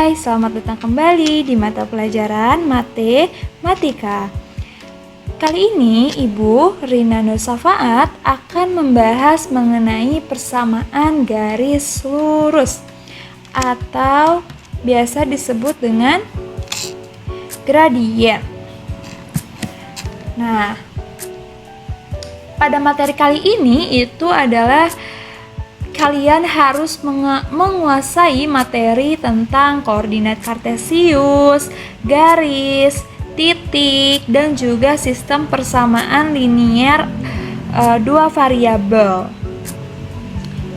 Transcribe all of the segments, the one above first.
Hai, selamat datang kembali di mata pelajaran Matematika. Kali ini Ibu Rina Nur Safaat akan membahas mengenai persamaan garis lurus atau biasa disebut dengan gradien. Nah, pada materi kali ini itu adalah kalian harus menguasai materi tentang koordinat kartesius, garis, titik, dan juga sistem persamaan linier dua variabel.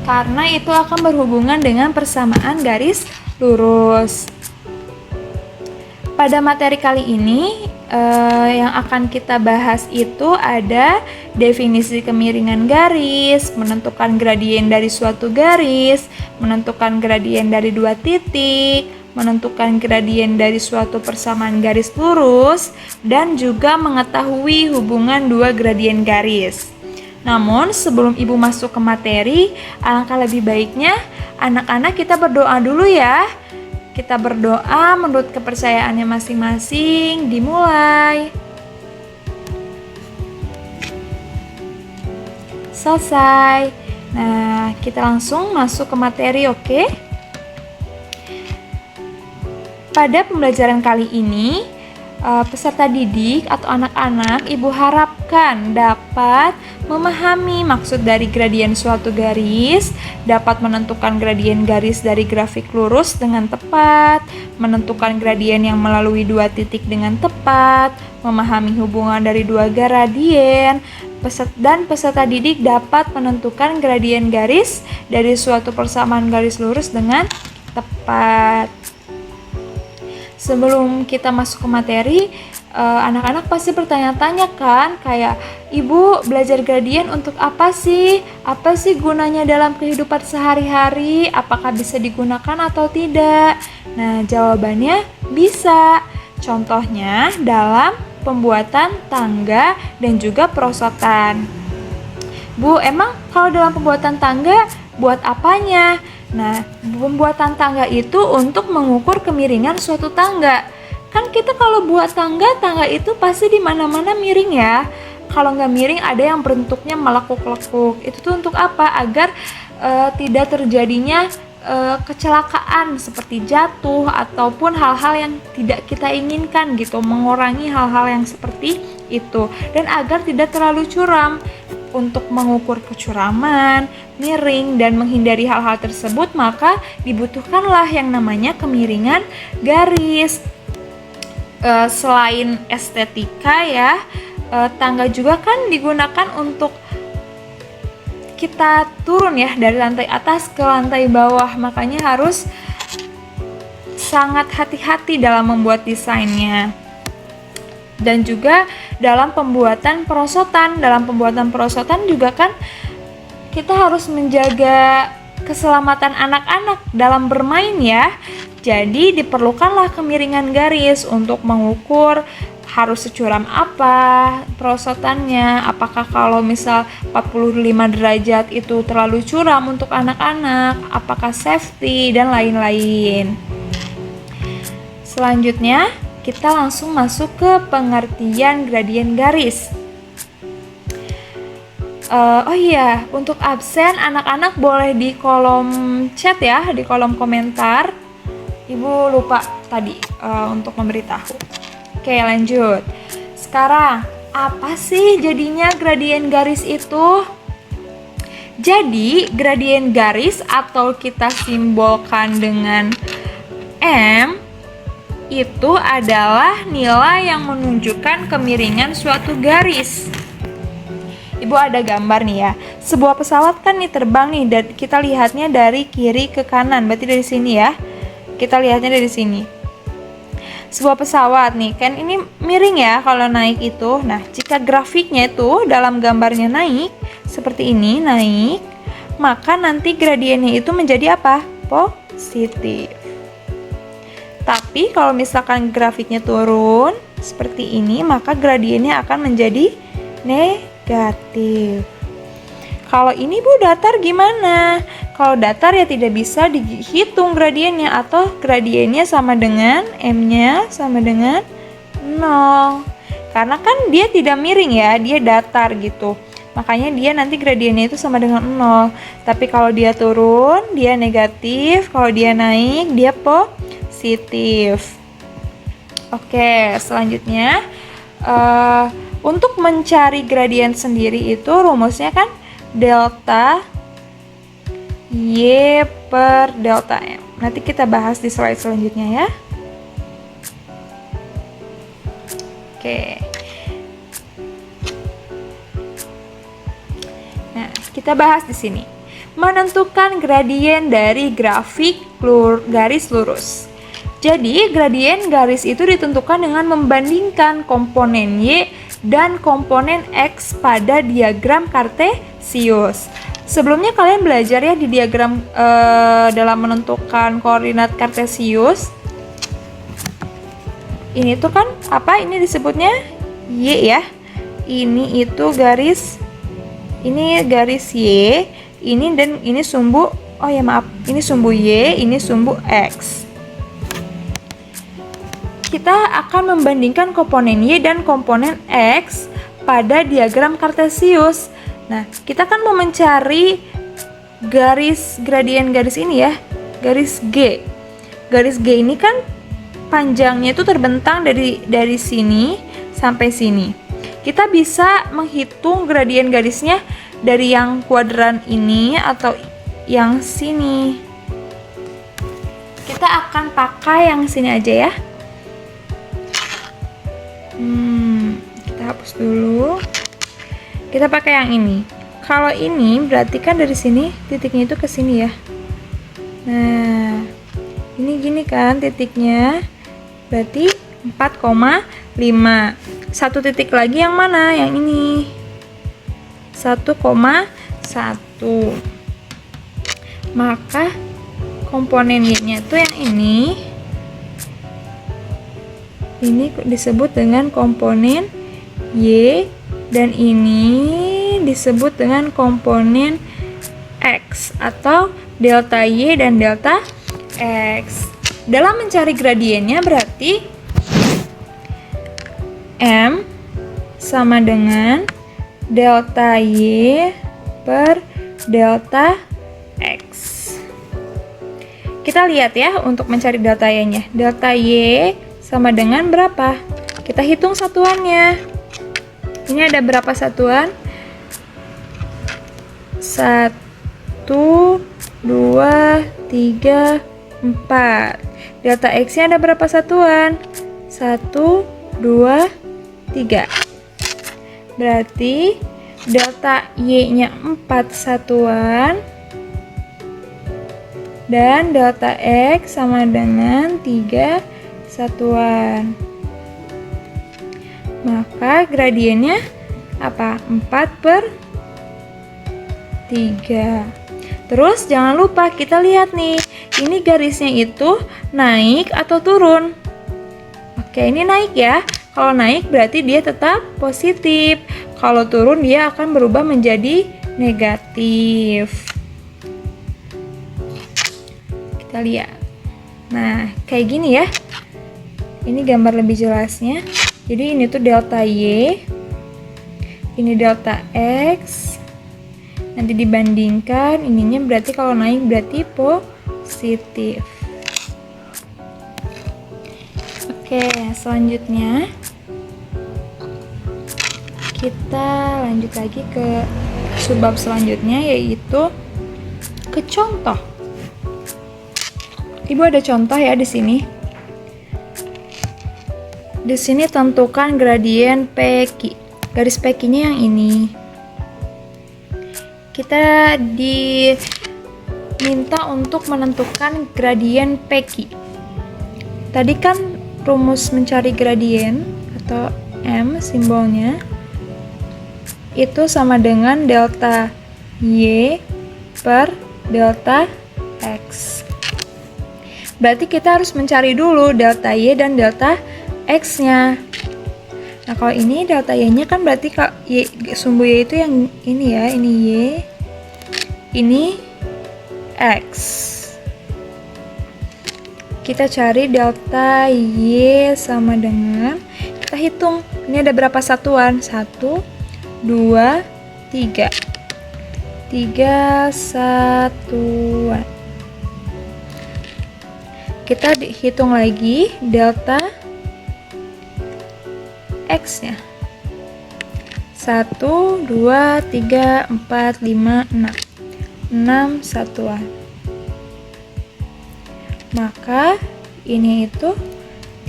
Karena itu akan berhubungan dengan persamaan garis lurus. Pada materi kali ini yang akan kita bahas itu ada definisi kemiringan garis, menentukan gradien dari suatu garis, menentukan gradien dari dua titik, menentukan gradien dari suatu persamaan garis lurus, dan juga mengetahui hubungan dua gradien garis. Namun sebelum Ibu masuk ke materi, alangkah lebih baiknya anak-anak kita berdoa dulu ya. Kita berdoa menurut kepercayaannya masing-masing. Dimulai. Selesai. Nah, kita langsung masuk ke materi, oke? Pada pembelajaran kali ini, peserta didik atau anak-anak Ibu harapkan dapat memahami maksud dari gradien suatu garis, dapat menentukan gradien garis dari grafik lurus dengan tepat, menentukan gradien yang melalui dua titik dengan tepat, memahami hubungan dari dua gradien, dan peserta didik dapat menentukan gradien garis dari suatu persamaan garis lurus dengan tepat. Sebelum kita masuk ke materi, anak-anak pasti bertanya-tanya kan, kayak, Ibu belajar gradien untuk apa sih? Apa sih gunanya dalam kehidupan sehari-hari? Apakah bisa digunakan atau tidak? Nah, jawabannya bisa. Contohnya dalam pembuatan tangga dan juga perosotan. Bu, emang kalau dalam pembuatan tangga buat apanya? Nah, pembuatan tangga itu untuk mengukur kemiringan suatu tangga. Kan kita kalau buat tangga itu pasti di mana-mana miring ya. Kalau nggak miring ada yang bentuknya melekuk-lekuk. Itu tuh untuk apa? Agar tidak terjadinya kecelakaan seperti jatuh ataupun hal-hal yang tidak kita inginkan gitu. Mengurangi hal-hal yang seperti itu. Dan agar tidak terlalu curam. Untuk mengukur kecuraman, miring, dan menghindari hal-hal tersebut, maka dibutuhkanlah yang namanya kemiringan garis. Selain estetika ya, tangga juga kan digunakan untuk kita turun ya dari lantai atas ke lantai bawah. Makanya harus sangat hati-hati dalam membuat desainnya. Dan juga dalam pembuatan perosotan. Dalam pembuatan perosotan juga kan kita harus menjaga keselamatan anak-anak dalam bermain ya. Jadi diperlukanlah kemiringan garis untuk mengukur harus securam apa perosotannya. Apakah kalau misal 45 derajat itu terlalu curam untuk anak-anak, apakah safety, dan lain-lain. Selanjutnya kita langsung masuk ke pengertian gradien garis. Oh iya, untuk absen anak-anak boleh di kolom chat ya, di kolom komentar. Ibu lupa tadi untuk memberitahu. Oke, lanjut. Sekarang, apa sih jadinya gradien garis itu? Jadi, gradien garis atau kita simbolkan dengan M itu adalah nilai yang menunjukkan kemiringan suatu garis. Ibu ada gambar nih ya. Sebuah pesawat kan nih terbang nih, dan kita lihatnya dari kiri ke kanan. Berarti dari sini ya. Kita lihatnya dari sini. Sebuah pesawat nih, kan ini miring ya kalau naik itu. Nah, jika grafiknya itu dalam gambarnya naik seperti ini, naik, maka nanti gradiennya itu menjadi apa? Positif. Tapi kalau misalkan grafiknya turun seperti ini, maka gradiennya akan menjadi negatif. Kalau ini Bu datar gimana? Kalau datar ya tidak bisa dihitung gradiennya, atau gradiennya sama dengan M-nya sama dengan 0. Karena kan dia tidak miring ya, dia datar gitu. Makanya dia nanti gradiennya itu sama dengan 0. Tapi kalau dia turun, dia negatif. Kalau dia naik, dia positif. Oke, selanjutnya untuk mencari gradien sendiri itu rumusnya kan delta Y per delta M. Nanti kita bahas di slide selanjutnya ya. Oke. Nah, kita bahas di sini. Menentukan gradien dari grafik garis lurus. Jadi, gradien garis itu ditentukan dengan membandingkan komponen Y dan komponen X pada diagram kartesius. Sebelumnya kalian belajar ya di diagram dalam menentukan koordinat kartesius. Ini tuh kan apa? Ini disebutnya Y ya. Ini itu garis, ini garis Y, ini dan ini sumbu. Oh ya maaf, ini sumbu Y, ini sumbu X. Kita akan membandingkan komponen Y dan komponen X pada diagram kartesius. Nah, kita kan mau mencari garis gradien garis ini ya, garis G. Garis G ini kan panjangnya itu terbentang dari sini sampai sini. Kita bisa menghitung gradien garisnya dari yang kuadran ini atau yang sini. Kita akan pakai yang sini aja ya. Kita hapus dulu. Kita pakai yang ini. Kalau ini berarti kan dari sini titiknya itu ke sini ya. Nah, ini gini kan titiknya. Berarti 4,5. Satu titik lagi yang mana? Yang ini. 1,1. Maka komponen Y-nya itu yang ini. Ini disebut dengan komponen Y. Dan ini disebut dengan komponen X atau delta Y dan delta X. Dalam mencari gradiennya berarti M sama dengan delta Y per delta X. Kita lihat ya untuk mencari delta Y-nya. Delta Y sama dengan berapa? Kita hitung satuannya. Ini ada berapa satuan? 1, 2, 3, 4. Delta X-nya ada berapa satuan? 1, 2, 3. Berarti delta Y-nya 4 satuan. Dan delta X sama dengan 3 satuan. Maka gradiennya apa? 4/3. Terus jangan lupa kita lihat nih, ini garisnya itu naik atau turun? Oke, ini naik ya. Kalau naik berarti dia tetap positif. Kalau turun dia akan berubah menjadi negatif. Kita lihat. Nah, kayak gini ya. Ini gambar lebih jelasnya. Jadi ini tuh delta Y, ini delta X, nanti dibandingkan, ininya berarti kalau naik berarti positif. Oke, selanjutnya kita lanjut lagi ke subbab selanjutnya, yaitu ke contoh. Ibu ada contoh ya di sini. Di sini tentukan gradien PQ. Garis PQ-nya yang ini. Kita diminta untuk menentukan gradien PQ. Tadi kan rumus mencari gradien atau M simbolnya itu sama dengan delta Y per delta X. Berarti kita harus mencari dulu delta Y dan delta X-nya. Nah, kalau ini delta Y-nya kan berarti sumbu Y itu yang ini ya, ini Y. Ini X. Kita cari delta Y sama dengan, kita hitung, ini ada berapa satuan? 1, 2, 3. 3 satuan. Kita hitung lagi delta X-nya. 1, 2, 3, 4, 5, 6. 6 satuan. Maka ini itu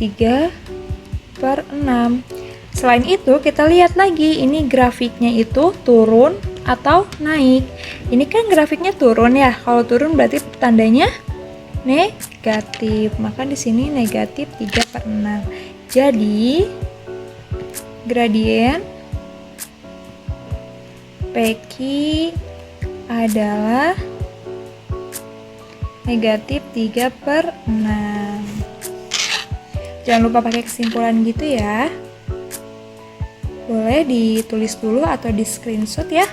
3/6. Selain itu kita lihat lagi ini grafiknya itu turun atau naik. Ini kan grafiknya turun ya. Kalau turun berarti tandanya negatif. Maka di sini negatif 3/6. Jadi gradien PQ adalah negatif 3/6. Jangan lupa pakai kesimpulan gitu ya. Boleh ditulis dulu atau di screenshot ya.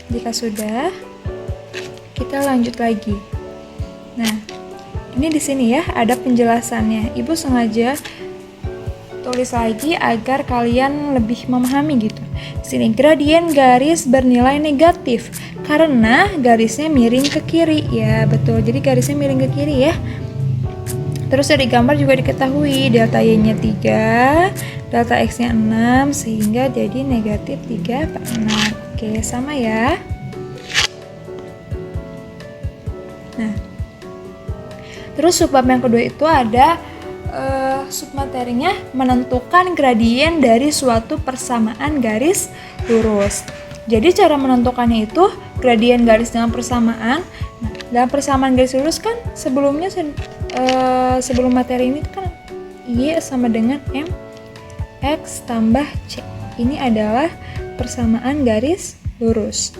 Jika sudah, kita lanjut lagi. Nah, ini di sini ya ada penjelasannya. Ibu sengaja tulis lagi agar kalian lebih memahami gitu. Sini gradien garis bernilai negatif karena garisnya miring ke kiri. Ya, betul. Jadi garisnya miring ke kiri ya. Terus dari gambar juga diketahui delta Y-nya 3, delta X-nya 6 sehingga jadi negatif 3/6. Oke, sama ya. Nah, terus subbab yang kedua itu ada submaterinya menentukan gradien dari suatu persamaan garis lurus. Jadi cara menentukannya itu gradien garis dengan persamaan. Nah, dalam persamaan garis lurus kan sebelumnya sebelum materi ini kan Y sama dengan M X tambah C. Ini adalah persamaan garis lurus.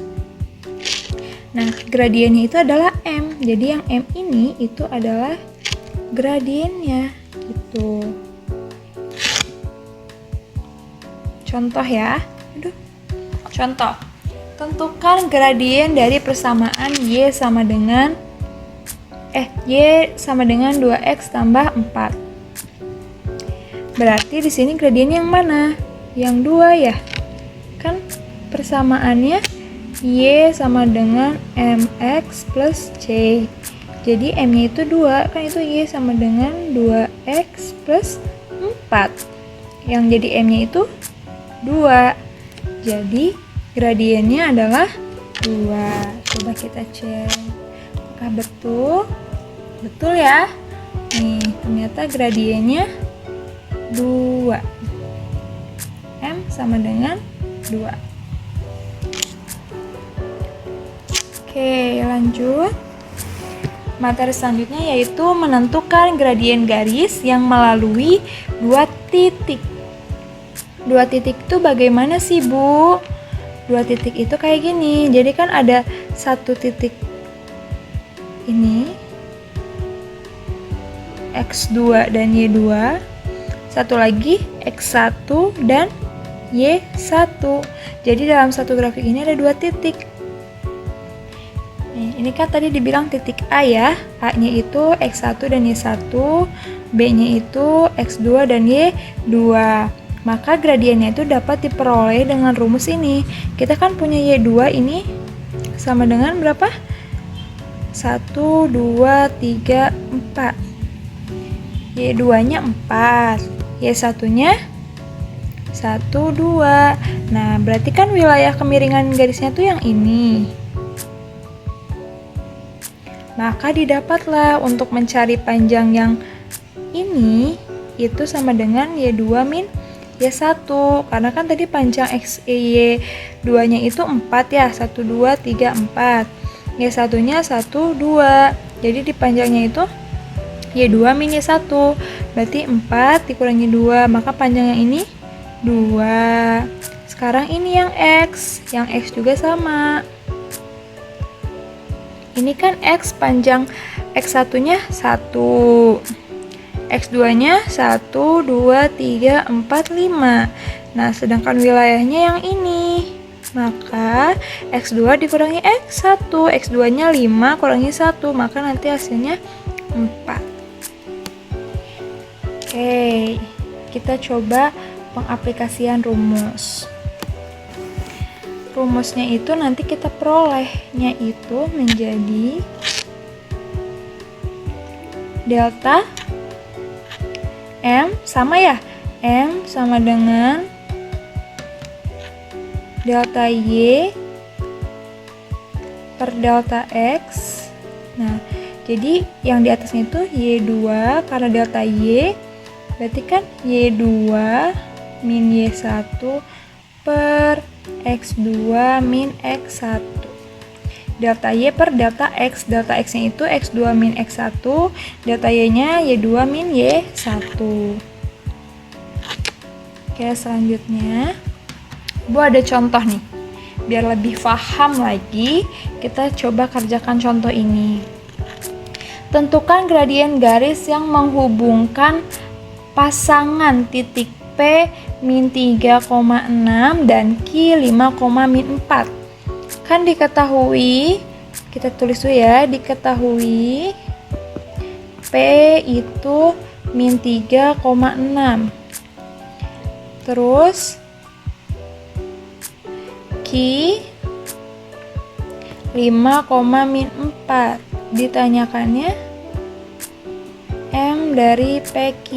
Nah, gradiennya itu adalah M. Jadi yang M ini itu adalah gradiennya. Gitu. Contoh ya. Contoh. Tentukan gradien dari persamaan Y sama dengan 2x tambah 4. Berarti di sini gradien yang mana? Yang 2 ya. Kan persamaannya Y sama dengan mx plus C. Jadi M-nya itu 2, kan itu Y sama dengan 2x plus 4. Yang jadi M-nya itu 2. Jadi gradiennya adalah 2. Coba kita cek. Apakah betul? Betul ya? Nih, ternyata gradiennya 2. M sama dengan 2. Oke, lanjut. Materi selanjutnya yaitu menentukan gradien garis yang melalui 2 titik. 2 titik itu bagaimana sih, Bu? 2 titik itu kayak gini. Jadi kan ada 1 titik ini X2 dan Y2. Satu lagi X1 dan Y1. Jadi dalam satu grafik ini ada 2 titik. Ini kan tadi dibilang titik A ya. A-nya itu X1 dan Y1, B-nya itu X2 dan Y2. Maka gradiennya itu dapat diperoleh dengan rumus ini. Kita kan punya Y2 ini sama dengan berapa? 1, 2, 3, 4. Y2-nya 4. Y1-nya 1, 2. Nah, berarti kan wilayah kemiringan garisnya tuh yang ini. Maka didapatlah untuk mencari panjang yang ini itu sama dengan Y2 min Y1. Karena kan tadi panjang Y2-nya itu 4 ya. 1, 2, 3, 4. Y1-nya 1, 2. Jadi di panjangnya itu Y2 min Y1. Berarti 4 dikurangi 2. Maka panjangnya ini 2. Sekarang ini yang X. Yang X juga sama. Ini kan X panjang X1-nya 1. X2-nya 1, 2, 3, 4, 5. Nah, sedangkan wilayahnya yang ini. Maka X2 dikurangi X1. X2-nya 5 kurangi 1, maka nanti hasilnya 4. Oke, kita coba pengaplikasian rumus. Rumusnya itu nanti kita perolehnya itu menjadi delta M sama ya, M sama dengan delta Y per delta X. Nah, jadi yang di atasnya itu Y2 karena delta Y, berarti kan Y2 min Y1 per X2 min X1. Delta Y per delta X. Delta X-nya itu X2 min X1, delta Y-nya Y2 min Y1. Oke, selanjutnya Bu ada contoh nih. Biar lebih paham lagi, kita coba kerjakan contoh ini. Tentukan gradien garis yang menghubungkan pasangan titik P min 3,6 dan Q 5,4. Kan diketahui, kita tulis dulu ya, diketahui P itu min 3,6. Terus Q 5,4. Ditanyakannya M dari PQ.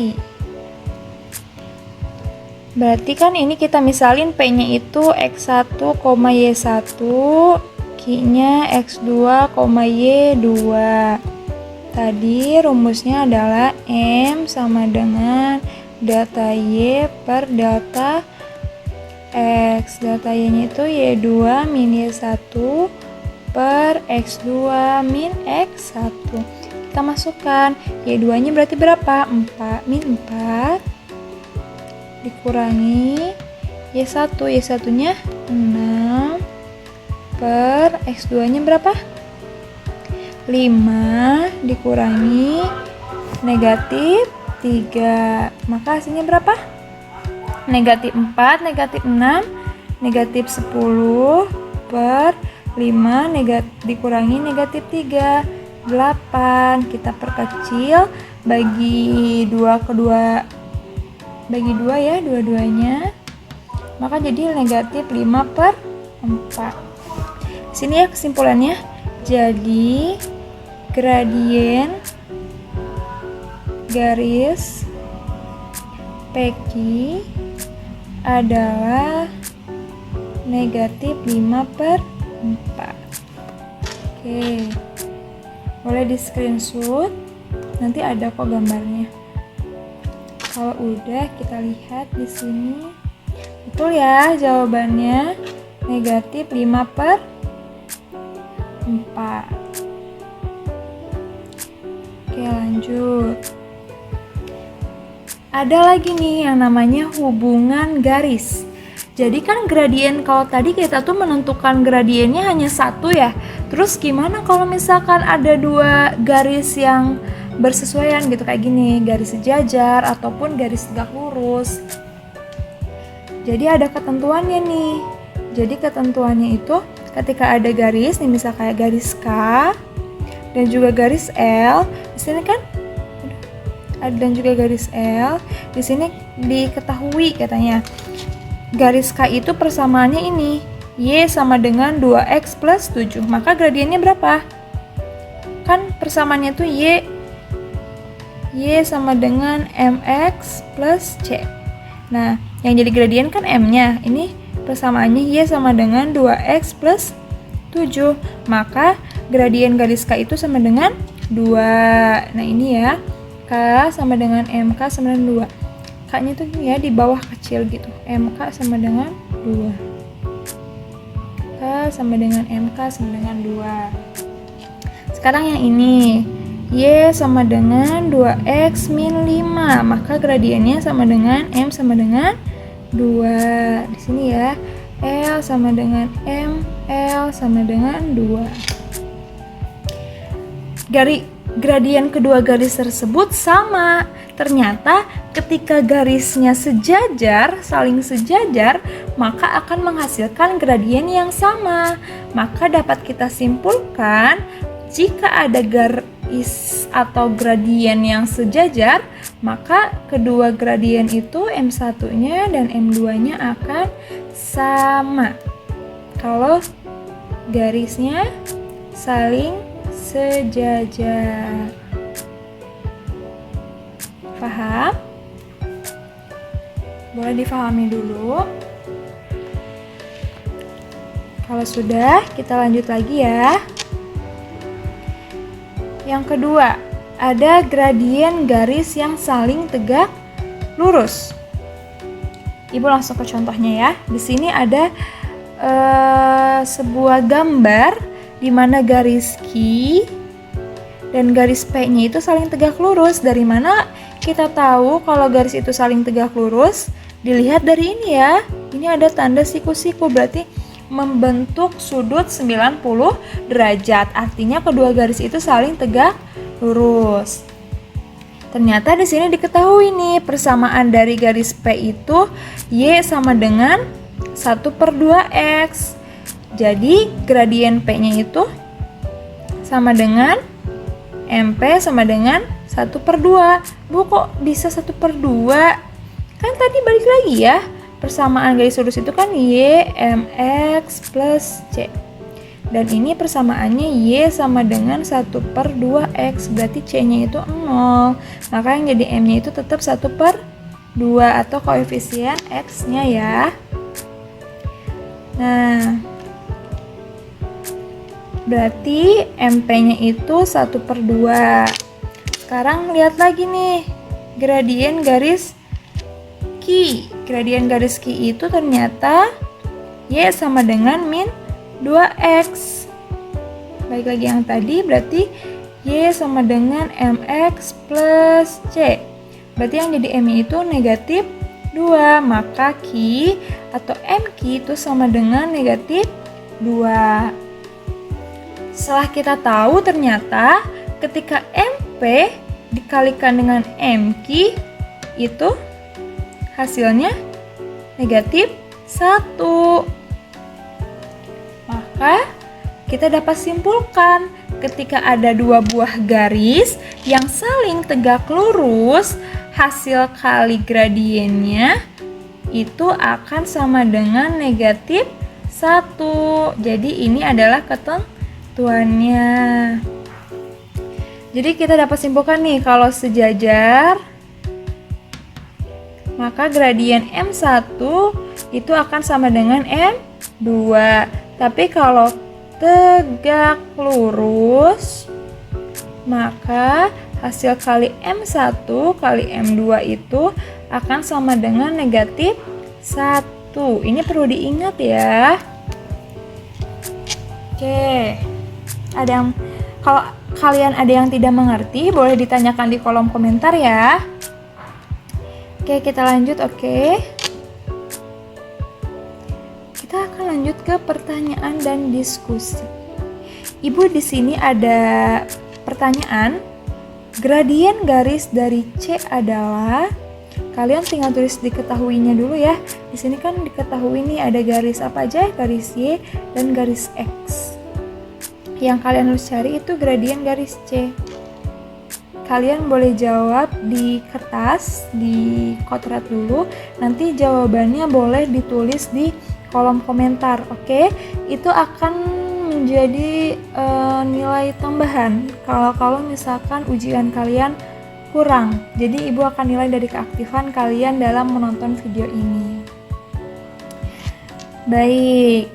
Berarti kan ini kita misalin P-nya itu X1, Y1, Q-nya X2, Y2. Tadi rumusnya adalah M sama dengan delta Y per delta X. Delta Y-nya itu Y2 min Y1 per X2 min X1. Kita masukkan Y2-nya berarti berapa? 4 min 4 dikurangi Y1. Y1-nya 6 per X2-nya berapa? 5 dikurangi negatif 3. Maka hasilnya berapa? Negatif 4, negatif 6, negatif 10 per 5 dikurangi negatif 3, 8. Kita perkecil, bagi 2 ya, dua-duanya. Maka jadi negatif 5 per 4. Sini ya kesimpulannya. Jadi gradien garis PQ adalah negatif 5 per 4. Oke, boleh di screenshot, nanti ada kok gambarnya. Kalau udah, kita lihat di sini. Betul ya jawabannya, negatif 5 per 4. Oke, lanjut. Ada lagi nih yang namanya hubungan garis. Jadi kan gradien, kalau tadi kita tuh menentukan gradiennya hanya satu ya. Terus gimana kalau misalkan ada dua garis yang bersesuaian gitu, kayak gini, garis sejajar ataupun garis tegak lurus. Jadi ada ketentuannya nih. Jadi ketentuannya itu ketika ada garis nih, misal kayak garis K dan juga garis L, di sini kan ada dan juga garis L, di sini diketahui katanya garis K itu persamaannya ini, Y sama dengan 2X plus 7. Maka gradiennya berapa? Kan persamaannya tuh Y sama dengan MX plus C. Nah, yang jadi gradien kan M-nya. Ini persamaannya Y sama dengan 2X plus 7. Maka gradien garis K itu sama dengan 2. Nah, ini ya. K sama dengan MK sama dengan 2. K-nya tuh ya di bawah kecil gitu. MK sama dengan 2. K sama dengan MK sama dengan 2. Sekarang yang ini. Y sama dengan 2X min 5. Maka gradiennya sama dengan M sama dengan 2. Di sini ya. L sama dengan M, L sama dengan 2. gradien kedua garis tersebut sama. Ternyata ketika garisnya sejajar, saling sejajar, maka akan menghasilkan gradien yang sama. Maka dapat kita simpulkan, jika ada garis atau gradien yang sejajar, maka kedua gradien itu M1-nya dan M2-nya akan sama. Kalau garisnya saling sejajar. Paham? Boleh difahami dulu. Kalau sudah, kita lanjut lagi ya. Yang kedua, ada gradien garis yang saling tegak lurus. Ibu langsung ke contohnya ya. Di sini ada sebuah gambar di mana garis Q dan garis P-nya itu saling tegak lurus. Dari mana kita tahu kalau garis itu saling tegak lurus? Dilihat dari ini ya. Ini ada tanda siku-siku, berarti membentuk sudut 90 derajat. Artinya kedua garis itu saling tegak lurus. Ternyata di sini diketahui nih persamaan dari garis P itu Y sama dengan 1/2X. Jadi gradien P-nya itu sama dengan MP sama dengan 1/2. Bu, kok bisa 1/2? Kan tadi balik lagi ya. Persamaan garis lurus itu kan Y MX plus C. Dan ini persamaannya Y sama dengan 1/2X. Berarti C-nya itu 0. Maka yang jadi M-nya itu tetap 1/2 atau koefisien X-nya ya. Nah, berarti MP-nya itu 1/2. Sekarang lihat lagi nih, gradien garis Q. Gradien garis Q itu ternyata Y sama dengan min 2X. Baik lagi yang tadi, berarti Y sama dengan MX plus C. Berarti yang jadi M-nya itu negatif 2. Maka Q atau MQ itu sama dengan negatif 2. Setelah kita tahu ternyata ketika MP dikalikan dengan MQ itu hasilnya negatif 1. Maka kita dapat simpulkan ketika ada dua buah garis yang saling tegak lurus, hasil kali gradiennya itu akan sama dengan negatif 1. Jadi ini adalah ketentuannya. Jadi kita dapat simpulkan nih, kalau sejajar maka gradien M1 itu akan sama dengan M2. Tapi kalau tegak lurus maka hasil kali M1 kali M2 itu akan sama dengan negatif 1. Ini perlu diingat ya. Oke. Kalau kalian ada yang tidak mengerti, boleh ditanyakan di kolom komentar ya. Oke, kita lanjut. Oke. Kita akan lanjut ke pertanyaan dan diskusi. Ibu di sini ada pertanyaan. Gradien garis dari C adalah, kalian tinggal tulis diketahuinya dulu ya. Di sini kan diketahui nih ada garis apa aja? Garis Y dan garis X. Yang kalian harus cari itu gradien garis C. Kalian boleh jawab di kertas, di kodrat dulu. Nanti jawabannya boleh ditulis di kolom komentar, oke? Itu akan menjadi nilai tambahan kalau misalkan ujian kalian kurang. Jadi ibu akan nilai dari keaktifan kalian dalam menonton video ini. Baik,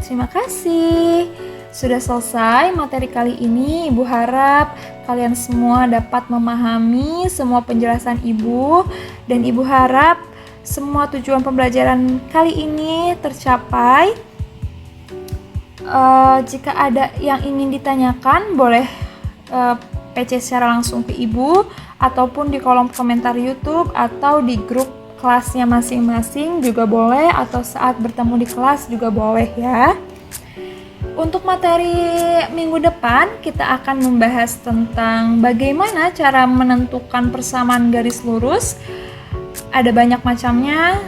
terima kasih. Sudah selesai materi kali ini. Ibu harap kalian semua dapat memahami semua penjelasan ibu, dan ibu harap semua tujuan pembelajaran kali ini tercapai. Jika ada yang ingin ditanyakan, boleh PC secara langsung ke ibu, ataupun di kolom komentar YouTube, atau di grup kelasnya masing-masing juga boleh, atau saat bertemu di kelas juga boleh ya. Untuk materi minggu depan, kita akan membahas tentang bagaimana cara menentukan persamaan garis lurus. Ada banyak macamnya,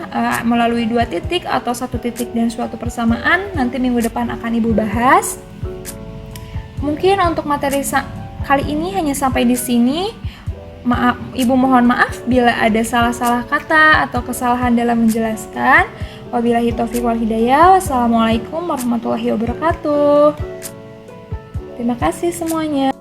melalui 2 titik atau 1 titik dan suatu persamaan. Nanti minggu depan akan Ibu bahas. Mungkin untuk materi kali ini hanya sampai di sini. Ibu mohon maaf bila ada salah-salah kata atau kesalahan dalam menjelaskan. Wabillahi taufiq wal hidayah. Wassalamualaikum warahmatullahi wabarakatuh. Terima kasih semuanya.